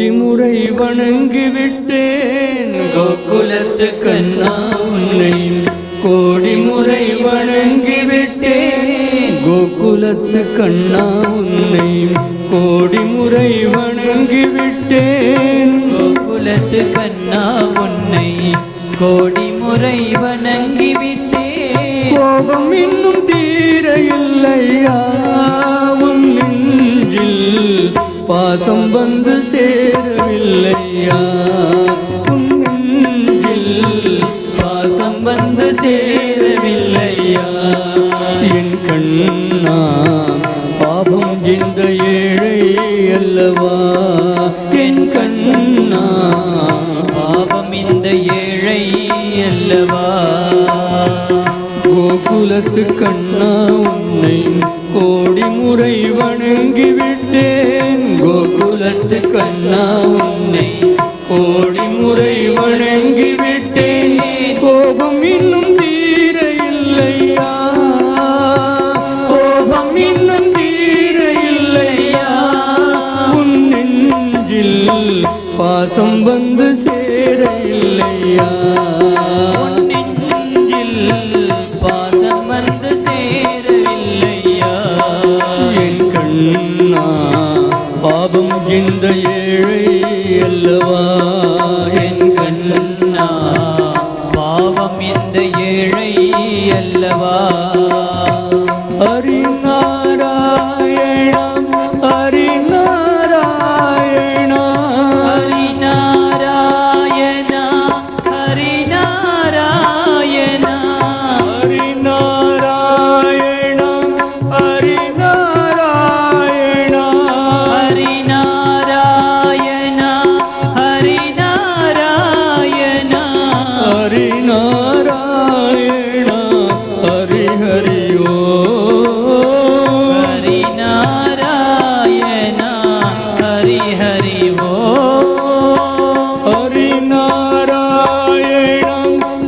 கோடி முறை வணங்கிவிட்டேன் கோகுலத்து கண்ணா உன்னை கோடி முறை வணங்கிவிட்டேன் கோகுலத்து கண்ணா உன்னை கோடி முறை வணங்கிவிட்டேன் கோகுலத்து கண்ணா உன்னை கோடி முறை வணங்கிவிட்டேன் கோபம் இன்னும் தீர இல்லையா உன் நெஞ்சில் பாசம் வந்து சேரவில்லையா உன் நெஞ்சில் பாசம் வந்து சேரவில்லையா என் கண்ணா பாபம் இந்த ஏழை அல்லவா என் கண்ணா பாவம் இந்த ஏழை அல்லவா கோகுலத்து கண்ணா உன்னை கோடி முறை வணங்கிவிட்டேன் கோகுலத்து கண்ணா உன்னை கோடி முறை வணங்கிவிட்டேன் கோபம் இன்னும் தீர இல்லையா கோபம் இன்னும் தீர இல்லையா உன் நெஞ்சில் பாசம் வந்து சேர இல்லையா பாசம் வந்து சேரவில்லையா என் கண்ணா பாபம் இந்த ஏழை அல்லவா என் கண்ணா பாவம் இந்த ஏழை அல்லவா ஹரிநாராயணா ஹரிநாராயணா ஹரிநாராயணா ஹரிநாராயணா ஹரிநாராயணா ஹரிநாராயணா ஹரிநாராயணா ஹரிநாராயணா ஹரிநாராயணா ஹரி ஹரி ஓ ஹரிநாராயணா ஹரி ஹரி ஓ ஹரிநாராயணா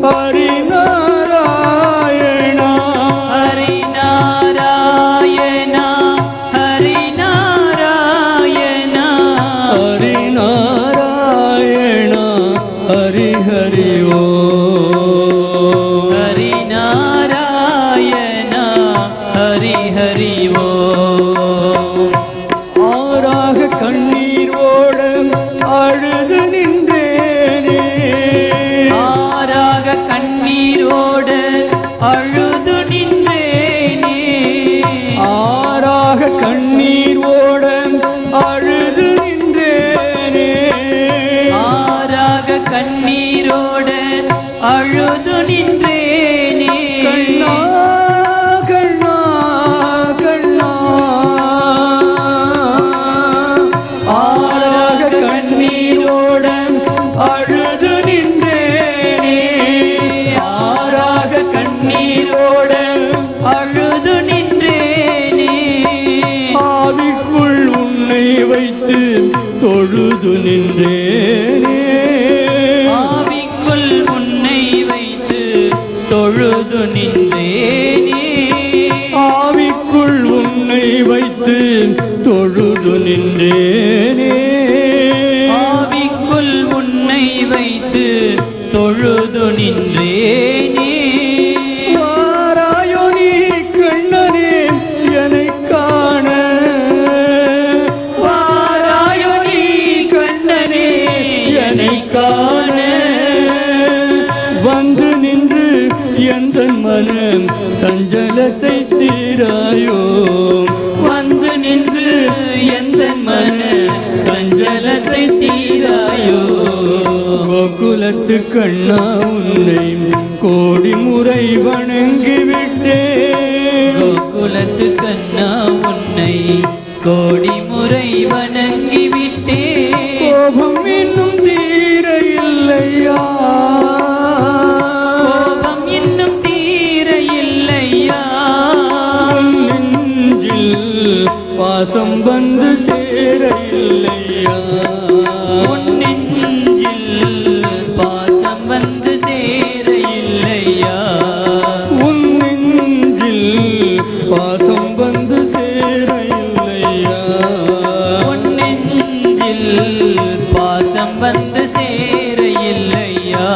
ஹரிநாராயணா ஹரிநாராயணா ஹரிநாராயணா ஹரிநாராயணா ஹரி ஹரி ஓ ஹரிநாராயணா ஹரி ஹரி ஓ ஆறாக கண்ணீர் ஓட அழுது நின்றேனே ஆறாக கண்ணீரோடு அழுது நின்றேனே ஆறாக கண்ணீர் ஓட அழுது நின்றேனே ஆறாக கண்ணீரோடு அழுது நின்றேனே கண்ணா கண்ணா கண்ணா ஆறாக கண்ணீரோட அழுது நின்றேனே ஆறாக கண்ணீரோட அழுது நின்றேனே ஆவிக்குள் உன்னை வைத்து தொழுது நின்றேனே ஆவிக்குள் உன்னை வைத்து தொழுது நின்றேனே ஆவிக்குள் உன்னை வைத்து தொழுது நின்றேனே ஆவிக்குள் உன்னை வைத்து தொழுது நின்றேனே வாராயோ நீ கண்ணனே என்னை காண வாராயோ நீ கண்ணனே என்னை காண வந்து நின்று எந்த மனம் சஞ்சலத்தை தீராயோ வந்து நின்று எந்த மன சஞ்சலத்தை தீராயோ கோகுலத்து கண்ணா உன்னை கோடி முறை வணங்கிவிட்டேன் கோகுலத்து கண்ணா உன்னை கோடி முறை வணங்கிவிட்டேன் கோபம் இன்னும் தீர இல்லையா கோபம் இன்னும் தீர இல்லையா நெஞ்சில் பாசம் வந்து சேர இல்லையா உன் நெஞ்சில் பாசம் வந்து சேர இல்லையா உன் நெஞ்சில் பாசம் வந்து சேர இல்லையா உன் நெஞ்சில் பாசம் வந்து சேர இல்லையா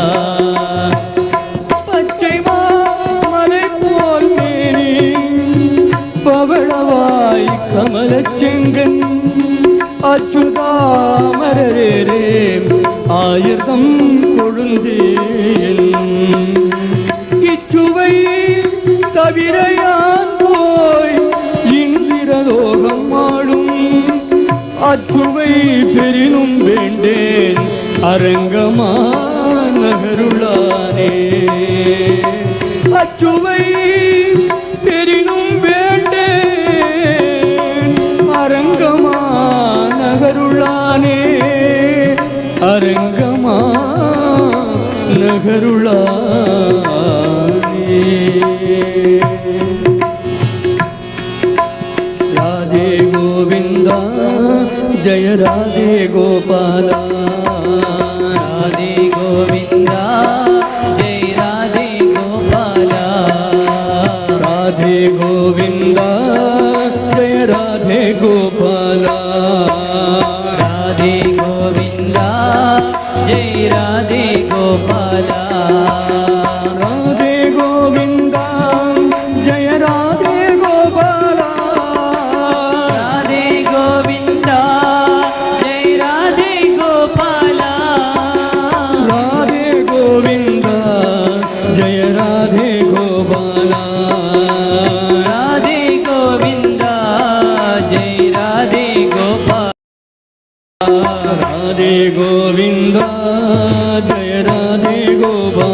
பச்சை மாமலை போல் மேனி பவளவாய் கமலச் செங்கன் அச்சுதாமரரே ஆயிரம் கொழுந்தேன் இச்சுவை தவிர யான் போய் இந்திரலோகம் ஆளும் அச்சுவை பெரினும் வேண்டேன் அரங்கமா நகருளானே அச்சுவை பெரினும் வேண்டேன் அரங்கமா நகருளானே அரங்கமா நகருளானே ராதே கோவிந்தா ஜய ராதே கோபாலா ராதே கோவிந்தா ஜெய் ராதே கோபாலா ராதே கோவிந்தா ஜய ராதே கோபாலா ராதே கோவிந்தா ஜெய் ராதே கோபாலா ராதே கோவிந்தா ஜய ராதே கோபாலா ராதே கோவிந்தா ஜெய் ராதே கோபாலா ராதே கோவிந்தா ஜய ராதே கோபாலா ராதே கோவிந்தா ஜெய் ராதே கோபாலா ராதே கோவிந்தா ஜய ராதே கோபாலா